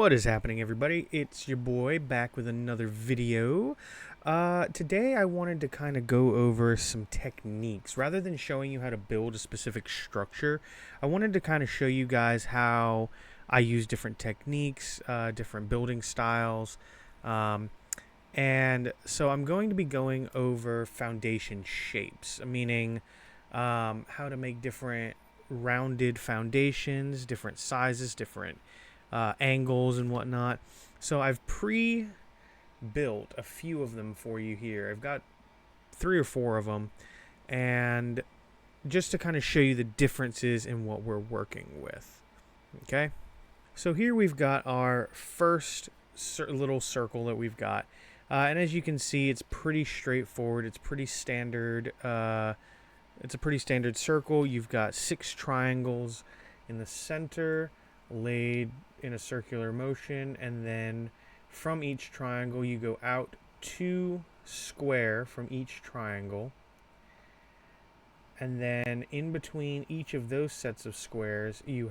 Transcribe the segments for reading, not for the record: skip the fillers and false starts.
What is happening, everybody? It's your boy back with another video. Today I wanted to kind of go over some techniques. Rather than showing you how to build a specific structure, I wanted to kind of show you guys how I use different techniques, different building styles. And so I'm going to be going over foundation shapes, meaning how to make different rounded foundations, different sizes, different angles and whatnot. So I've pre-built a few of them for you here. I've got 3 or 4 of them, and just to kind of show you the differences in what we're working with. Okay, so here we've got our first little circle that we've got, and as you can see, it's pretty straightforward. It's pretty standard. It's a pretty standard circle. You've got 6 triangles in the center, laid in a circular motion, and then from each triangle you go out 2 square from each triangle, and then in between each of those sets of squares you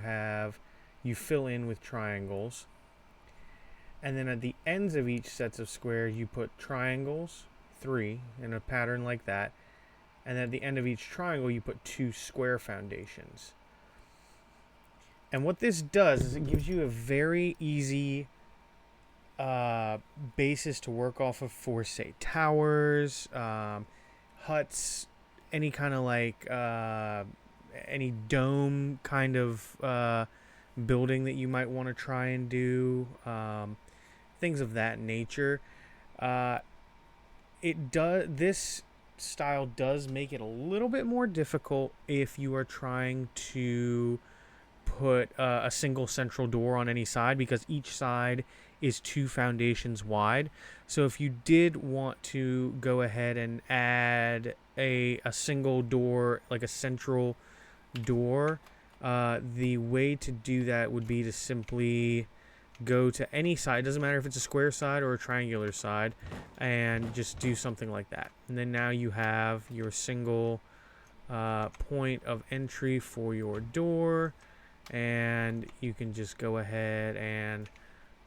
fill in with triangles, and then at the ends of each sets of squares you put triangles, 3 in a pattern like that, and then at the end of each triangle you put 2 square foundations. And what this does is it gives you a very easy basis to work off of for, say, towers, huts, any kind of like any dome kind of building that you might want to try and do, things of that nature. This style does make it a little bit more difficult if you are trying to put a single central door on any side, because each side is 2 foundations wide. So if you did want to go ahead and add a single door, like a central door, the way to do that would be to simply go to any side. It doesn't matter if it's a square side or a triangular side, and just do something like that. And then now you have your single point of entry for your door, and you can just go ahead and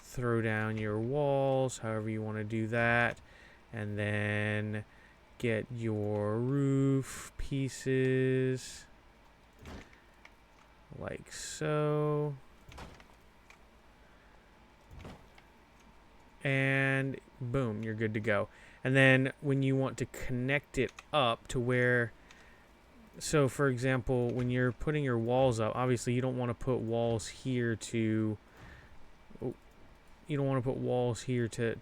throw down your walls however you want to do that, and then get your roof pieces like so, and boom, you're good to go. And then when you want to connect it up to where, so for example, when you're putting your walls up, obviously you don't want to put walls here to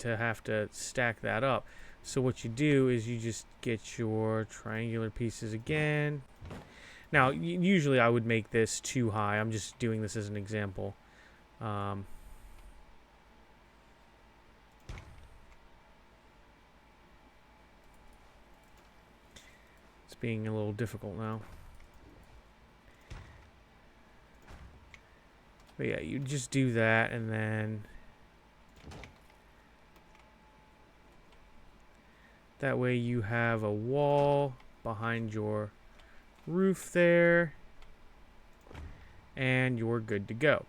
have to stack that up. So what you do is you just get your triangular pieces again. Now usually I would make this too high. I'm just doing this as an example. It's being a little difficult now. But yeah, you just do that, and then that way you have a wall behind your roof there, and you're good to go.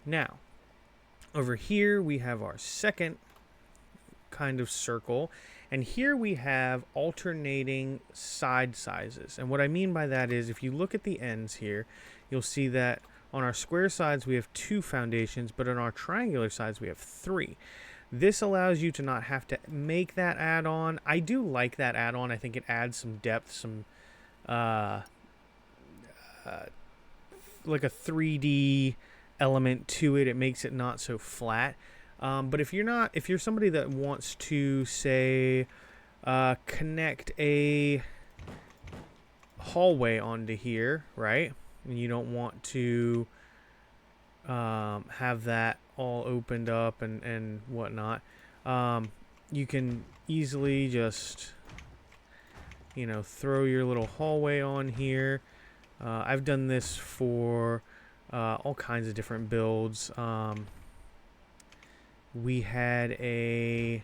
Now, over here we have our second kind of circle, and here we have alternating side sizes. And what I mean by that is, if you look at the ends here, you'll see that on our square sides we have 2 foundations, but on our triangular sides we have 3. This allows you to not have to make that add-on. I do like that add-on. I think it adds some depth, some like a 3D element to it. It makes it not so flat. But if you're somebody that wants to, say, connect a hallway onto here, right? And you don't want to have that all opened up and whatnot, you can easily just, throw your little hallway on here. I've done this for all kinds of different builds. We had a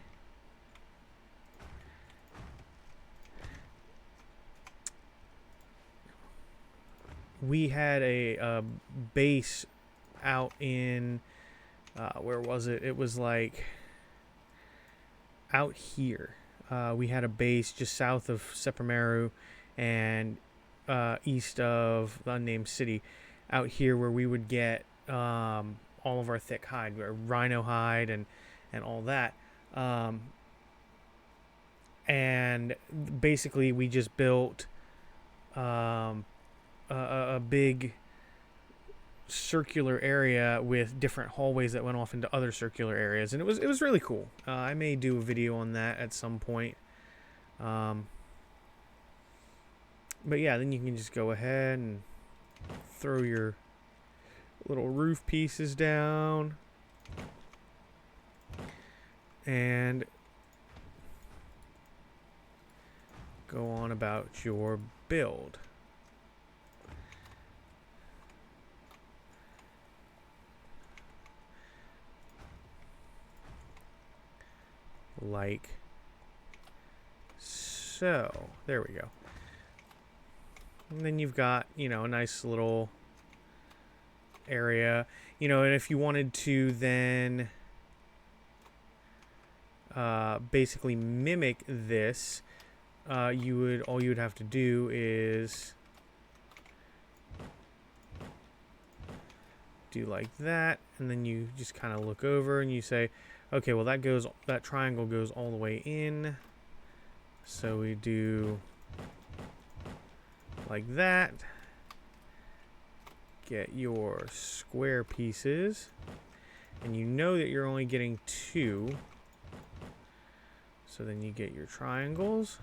base out in where was it? It was like out here. We had a base just south of Seprimeru and east of the unnamed city. Out here where we would get all of our thick hide, rhino hide, and all that. And basically, we just built a big circular area with different hallways that went off into other circular areas, and it was really cool. I may do a video on that at some point. But yeah, then you can just go ahead and throw your little roof pieces down and go on about your build. Like so. There we go. And then you've got, a nice little area, and if you wanted to then basically mimic this, all you would have to do is do like that, and then you just kind of look over and you say, okay, well that triangle goes all the way in, so we do like that. Get your square pieces, and you know that you're only getting 2, so then you get your triangles,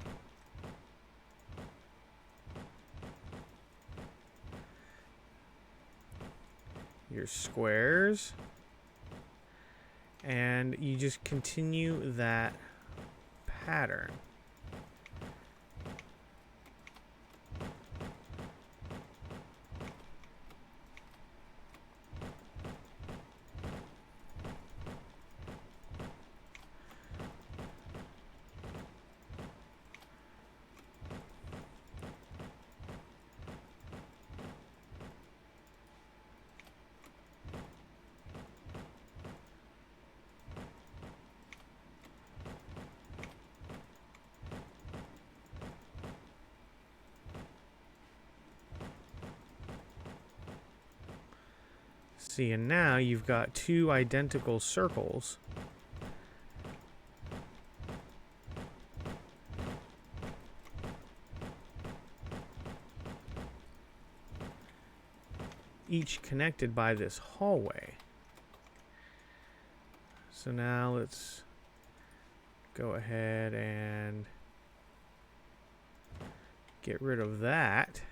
your squares, and you just continue that pattern. See, and now you've got 2 identical circles. Each connected by this hallway. So now let's go ahead and get rid of that.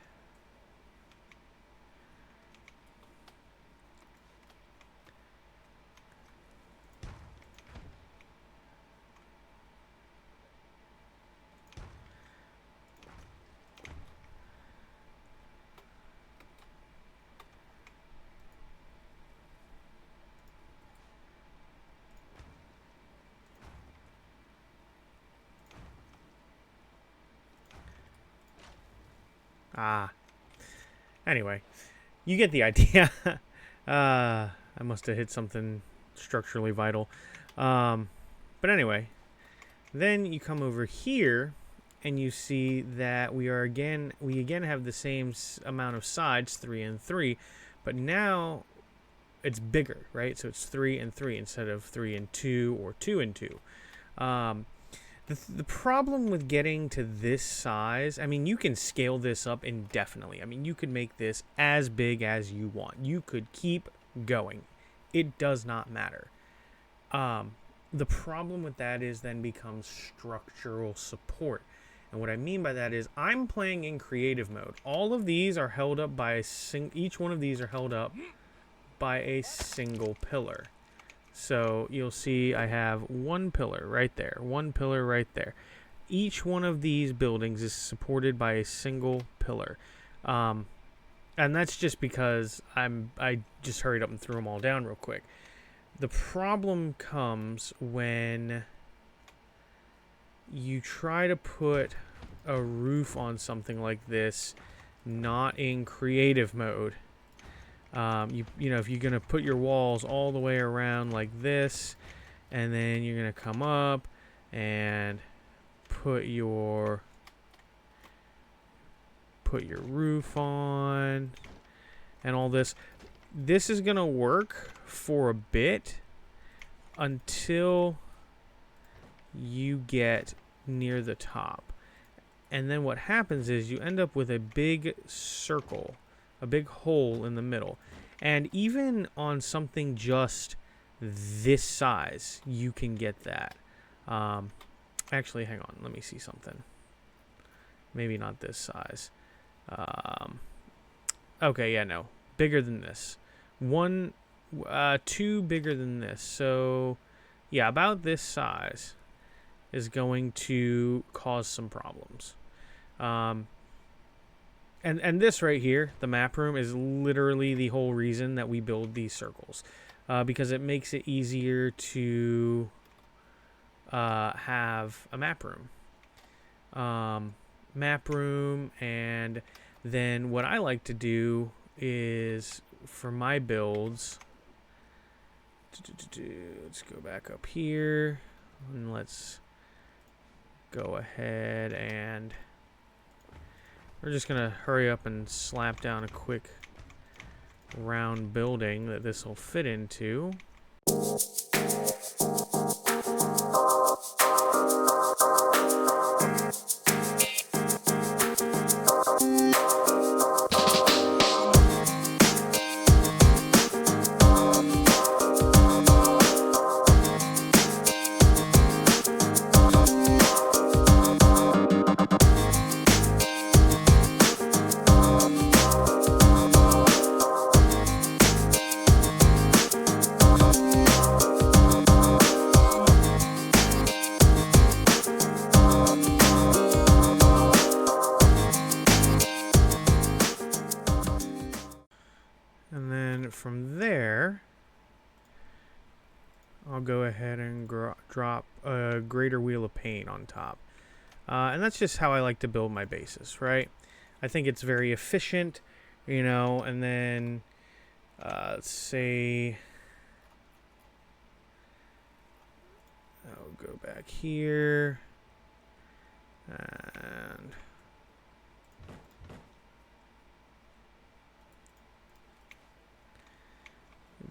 Anyway, you get the idea. I must have hit something structurally vital. But anyway, then you come over here and you see that we again have the same amount of sides, 3 and 3, but now it's bigger, right? So it's 3 and 3 instead of 3 and 2 or 2 and 2. The problem with getting to this size, I mean, you can scale this up indefinitely. I mean, you could make this as big as you want. You could keep going. It does not matter. The problem with that is then becomes structural support. And what I mean by that is I'm playing in creative mode. All of these are held up by each one of these are held up by a single pillar. So you'll see I have 1 pillar right there, 1 pillar right there. Each one of these buildings is supported by a single pillar. And that's just because I just hurried up and threw them all down real quick. The problem comes when you try to put a roof on something like this, not in creative mode. You know, if you're gonna put your walls all the way around like this, and then you're gonna come up and put your roof on and all this. This is gonna work for a bit until you get near the top. And then what happens is you end up with a big circle, a big hole in the middle. And even on something just this size, you can get that. Actually, hang on. Let me see something. Maybe not this size. Okay, yeah, no. Bigger than this. Two bigger than this. So, yeah, about this size is going to cause some problems. And this right here, the map room, is literally the whole reason that we build these circles. Because it makes it easier to have a map room. And then what I like to do is, for my builds, let's go back up here, and let's go ahead and we're just going to hurry up and slap down a quick round building that this will fit into. And then from there, I'll go ahead and drop a greater wheel of paint on top. And that's just how I like to build my bases, right? I think it's very efficient, you know, and then let's say I'll go back here and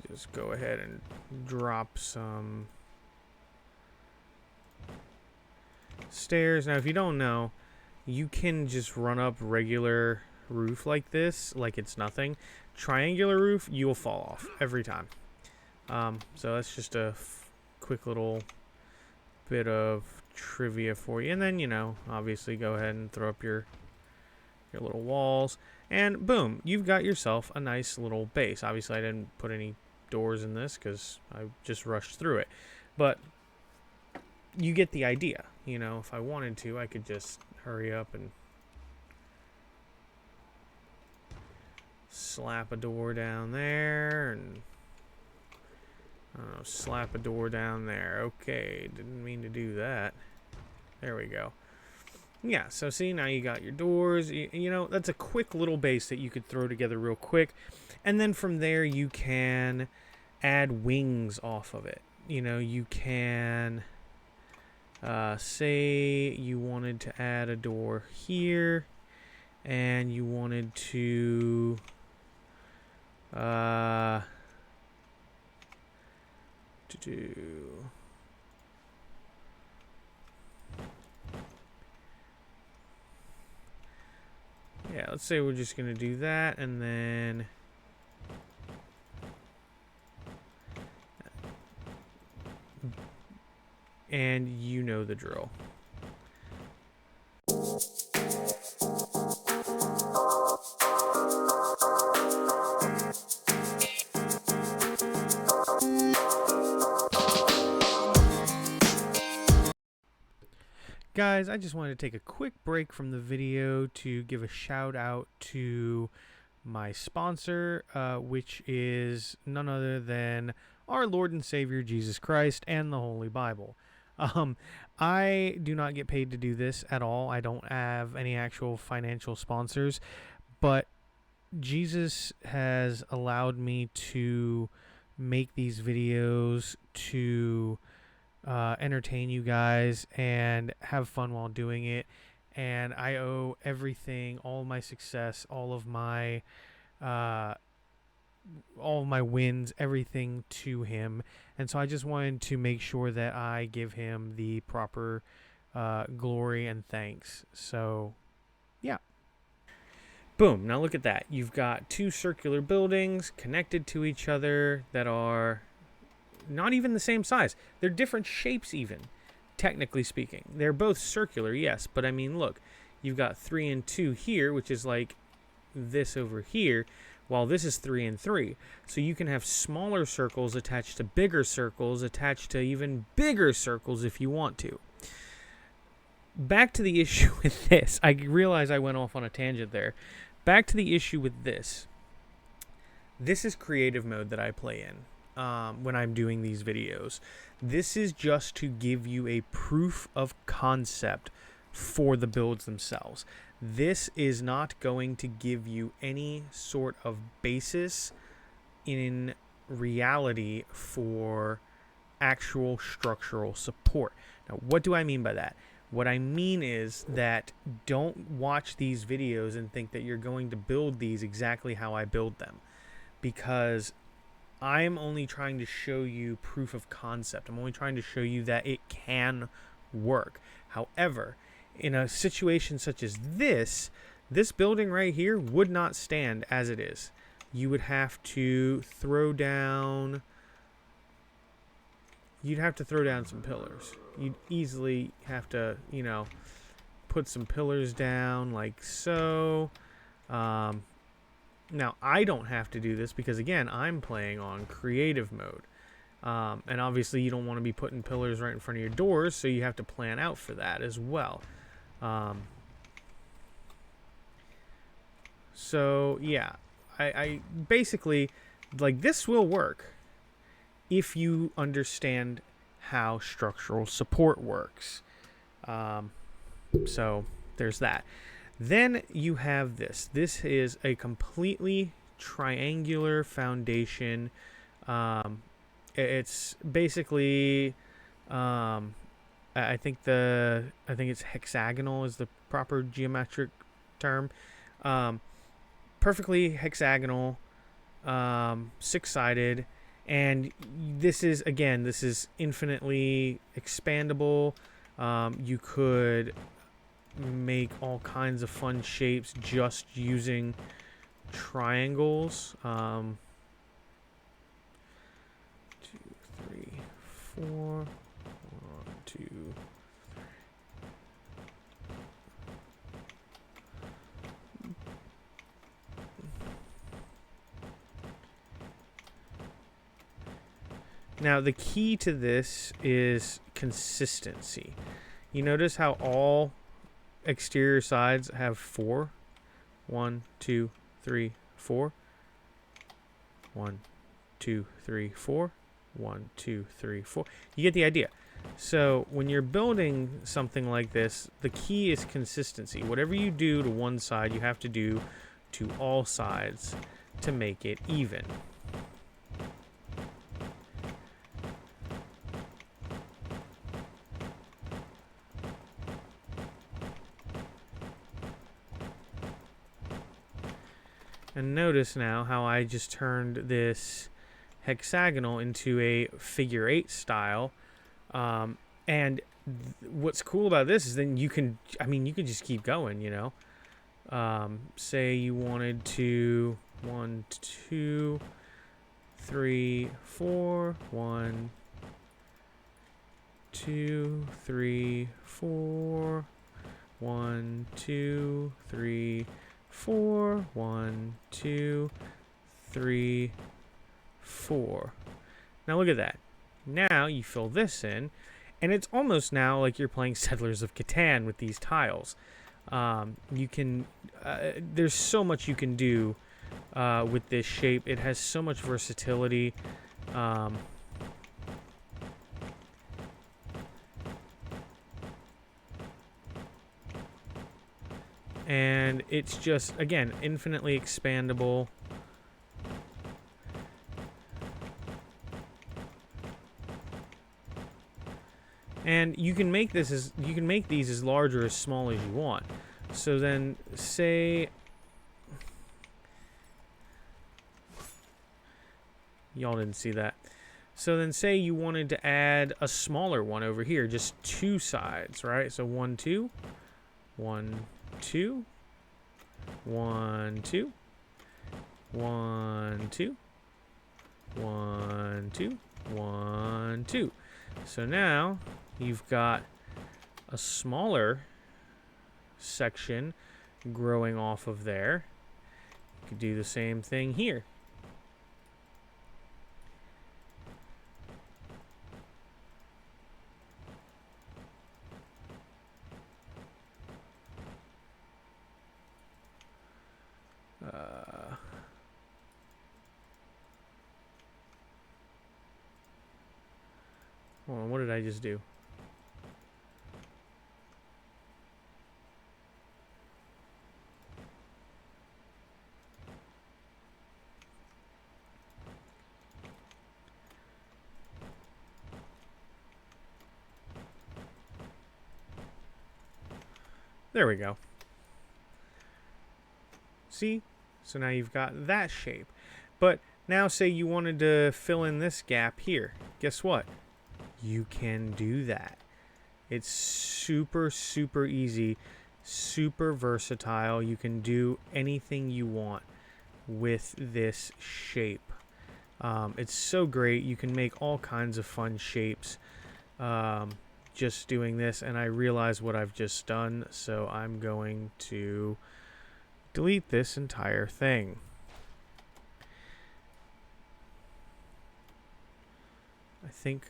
just go ahead and drop some stairs. Now, if you don't know, you can just run up regular roof like this, like it's nothing. Triangular roof, you'll fall off every time. So that's just a quick little bit of trivia for you. And then, you know, obviously go ahead and throw up your little walls. And boom, you've got yourself a nice little base. Obviously, I didn't put any doors in this because I just rushed through it. But you get the idea. You know, if I wanted to, I could just hurry up and slap a door down there and slap a door down there. Okay, didn't mean to do that. There we go. Yeah, so see, now you got your doors. You know, that's a quick little base that you could throw together real quick. And then from there, you can add wings off of it. You know, you can say you wanted to add a door here, and you wanted to yeah, let's say we're just going to do that, and then and you know the drill. Guys, I just wanted to take a quick break from the video to give a shout out to my sponsor, which is none other than our Lord and Savior Jesus Christ and the Holy Bible. I do not get paid to do this at all. I don't have any actual financial sponsors, but Jesus has allowed me to make these videos to entertain you guys and have fun while doing it. And I owe everything, all of my success, uh, all of my wins, everything to him. And so I just wanted to make sure that I give him the proper glory and thanks. So, yeah. Boom. Now look at that. You've got two circular buildings connected to each other that are not even the same size. They're different shapes, even, technically speaking. They're both circular, yes, but I mean, look, you've got 3 and 2 here, which is like this over here, while this is 3 and 3. So you can have smaller circles attached to bigger circles, attached to even bigger circles if you want to. Back to the issue with this. I realize I went off on a tangent there. Back to the issue with this. This is creative mode that I play in when I'm doing these videos. This is just to give you a proof of concept for the builds themselves. This is not going to give you any sort of basis in reality for actual structural support. Now, what do I mean by that? What I mean is that don't watch these videos and think that you're going to build these exactly how I build them, because I'm only trying to show you proof of concept. I'm only trying to show you that it can work. However, in a situation such as this building right here would not stand as it is. You would have to throw down some pillars. You'd easily have to, put some pillars down like so. Now, I don't have to do this because, again, I'm playing on creative mode. And obviously, you don't want to be putting pillars right in front of your doors, so you have to plan out for that as well. So, yeah. I basically, like, this will work if you understand how structural support works. So there's that. Then you have this. This is a completely triangular foundation. It's basically, I think it's hexagonal is the proper geometric term. Perfectly hexagonal, 6-sided. And this is infinitely expandable. You could make all kinds of fun shapes just using triangles. 2, 3, 4. 1, 2. Now, the key to this is consistency. You notice how all exterior sides have 4. 1, 2, 3, 4. 1, 2, 3, 4. 1, 2, 3, 4. You get the idea. So when you're building something like this, the key is consistency. Whatever you do to one side, you have to do to all sides to make it even. And notice now how I just turned this hexagonal into a figure 8 style. And what's cool about this is then you can just keep going, say you wanted to 1, 2, 3, 4, 1, 2, 3, 4, 1, 2, 3, 4, 1, 2, 3, 4. Now look at that. Now you fill this in, and it's almost now like you're playing Settlers of Catan with these tiles. You can, there's so much you can do with this shape. It has so much versatility. And it's just, again, infinitely expandable. And you can make these as large or as small as you want. So then say y'all didn't see that. So then say you wanted to add a smaller one over here, just 2 sides, right? So 1 2 1 2 1 2 1 2 1 2 1 2. So now you've got a smaller section growing off of there. You could do the same thing here. Hold on, what did I just do? There we go. See? So now you've got that shape. But now say you wanted to fill in this gap here. Guess what? You can do that. It's super, super easy, super versatile. You can do anything you want with this shape. It's so great. You can make all kinds of fun shapes just doing this. And I realize what I've just done, so I'm going to delete this entire thing. I think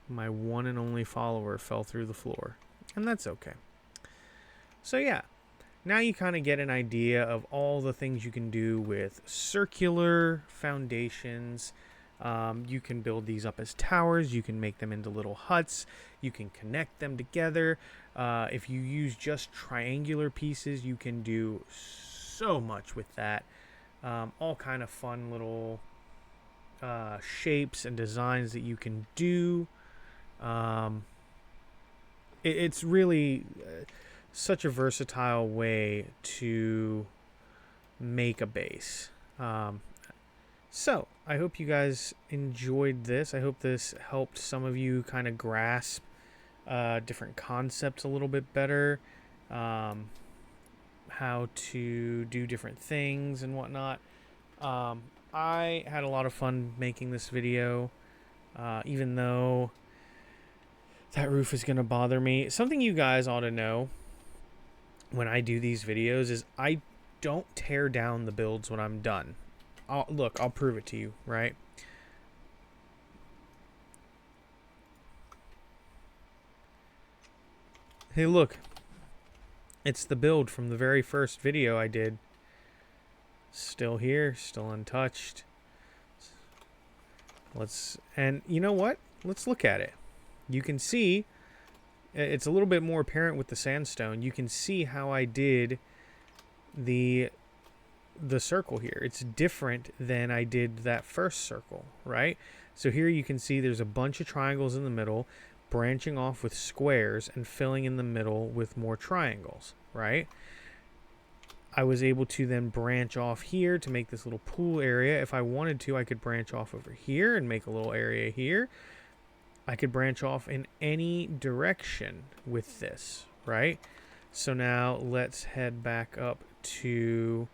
my one and only follower fell through the floor, and that's okay. So yeah, now you kind of get an idea of all the things you can do with circular foundations. You can build these up as towers. You can make them into little huts. You can connect them together. If you use just triangular pieces, you can do so much with that. All kind of fun little shapes and designs that you can do. It's really such a versatile way to make a base. So I hope you guys enjoyed this. I hope this helped some of you kind of grasp different concepts a little bit better, how to do different things and whatnot. I had a lot of fun making this video, even though that roof is going to bother me. Something you guys ought to know when I do these videos is I don't tear down the builds when I'm done. I'll prove it to you, right? Hey, look. It's the build from the very first video I did. Still here, still untouched. And you know what? Let's look at it. You can see it's a little bit more apparent with the sandstone. You can see how I did the circle here. It's different than I did that first circle, right? So here you can see there's a bunch of triangles in the middle, branching off with squares and filling in the middle with more triangles, right? I was able to then branch off here to make this little pool area. If I wanted to, I could branch off over here and make a little area here. I could branch off in any direction with this, right? So now let's head back up to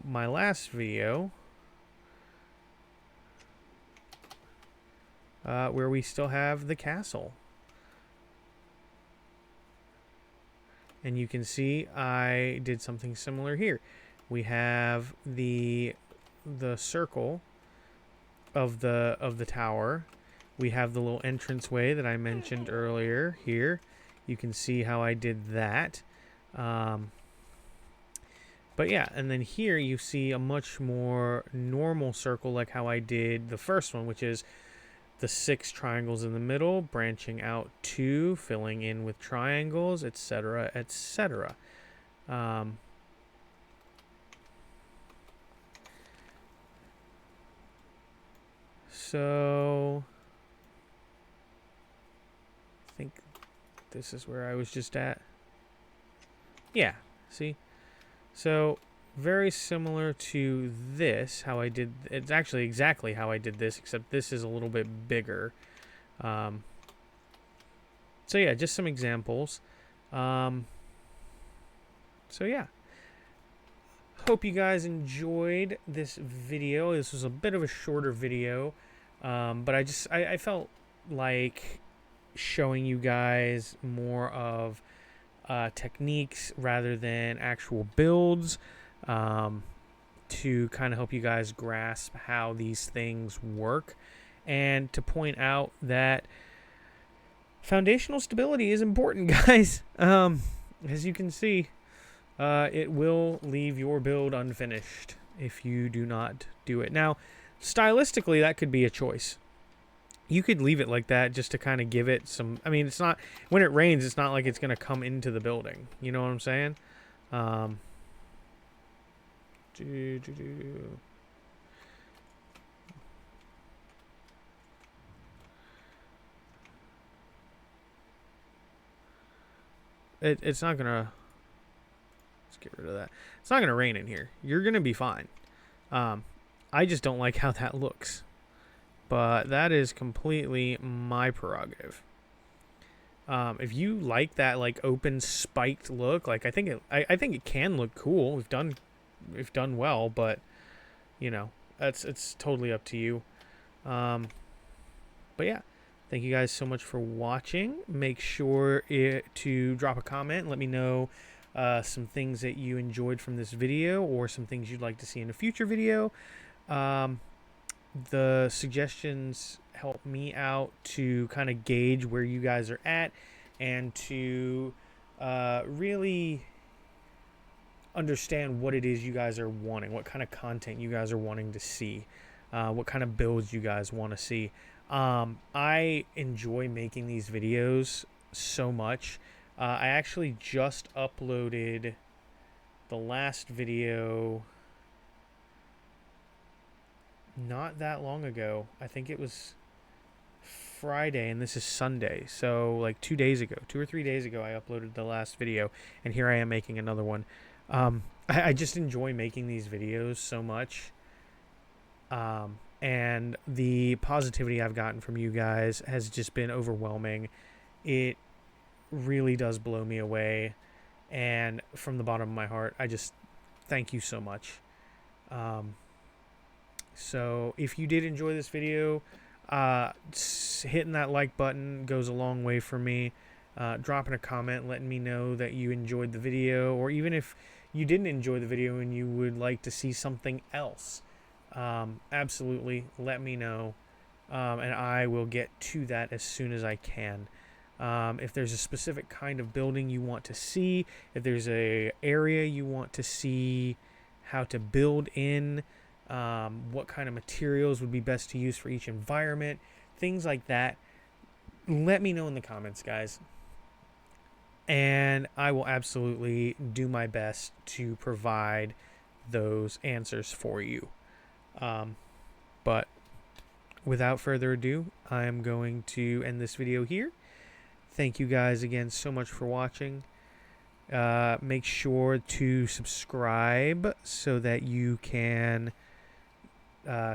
my last video, where we still have the castle. And you can see I did something similar here. We have the circle of the tower. We have the little entranceway that I mentioned earlier here. You can see how I did that. But yeah, and then here you see a much more normal circle like how I did the first one, which is the 6 triangles in the middle, branching out 2, filling in with triangles, etc., etc. Um, so I think this is where I was just at. Yeah, see? So very similar to this, how I did, it's actually exactly how I did this, except this is a little bit bigger. So yeah, just some examples. So yeah, hope you guys enjoyed this video. This was a bit of a shorter video, but I felt like showing you guys more of techniques rather than actual builds, to kind of help you guys grasp how these things work, and to point out that foundational stability is important, guys. As you can see, it will leave your build unfinished if you do not do it. Now, stylistically, that could be a choice. You could leave it like that just to kind of give it some... I mean, it's not... When it rains, it's not like it's going to come into the building. You know what I'm saying? It's not going to... Let's get rid of that. It's not going to rain in here. You're going to be fine. I just don't like how that looks. But that is completely my prerogative. If you like that like open spiked look, like I think it can look cool. We've done well, but you know, it's totally up to you. But yeah, thank you guys so much for watching. Make sure to drop a comment and let me know some things that you enjoyed from this video, or some things you'd like to see in a future video. The suggestions help me out to kind of gauge where you guys are at, and to really understand what it is you guys are wanting, what kind of content you guys are wanting to see, what kind of builds you guys want to see. I enjoy making these videos so much. I actually just uploaded the last video not that long ago. I think it was Friday and this is Sunday. So like 2 days ago, 2 or 3 days ago, I uploaded the last video, and here I am making another one. I just enjoy making these videos so much. And the positivity I've gotten from you guys has just been overwhelming. It really does blow me away. And from the bottom of my heart, I just thank you so much. So if you did enjoy this video, hitting that like button goes a long way for me. Dropping a comment, letting me know that you enjoyed the video, or even if you didn't enjoy the video and you would like to see something else, absolutely let me know, and I will get to that as soon as I can. If there's a specific kind of building you want to see, if there's a area you want to see how to build in, what kind of materials would be best to use for each environment, things like that, let me know in the comments, guys. And I will absolutely do my best to provide those answers for you. But without further ado, I'm going to end this video here. Thank you guys again so much for watching. Make sure to subscribe so that you can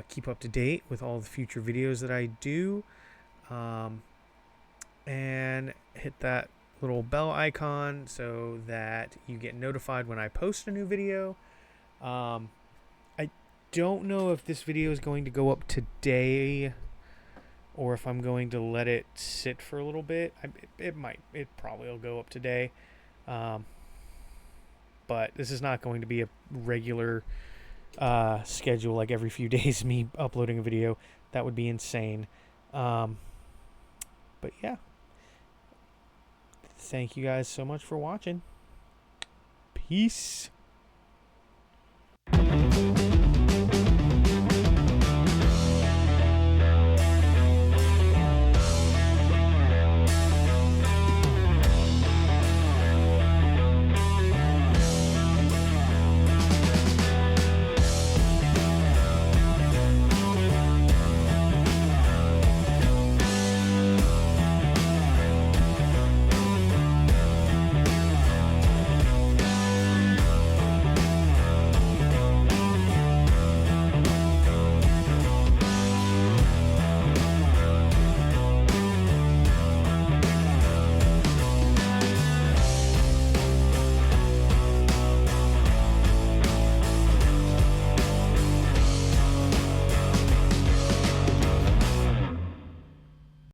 keep up to date with all the future videos that I do. And hit that little bell icon so that you get notified when I post a new video. I don't know if this video is going to go up today, or if I'm going to let it sit for a little bit. It probably will go up today. But this is not going to be a regular schedule, like every few days me uploading a video. That would be insane. But yeah, thank you guys so much for watching. Peace.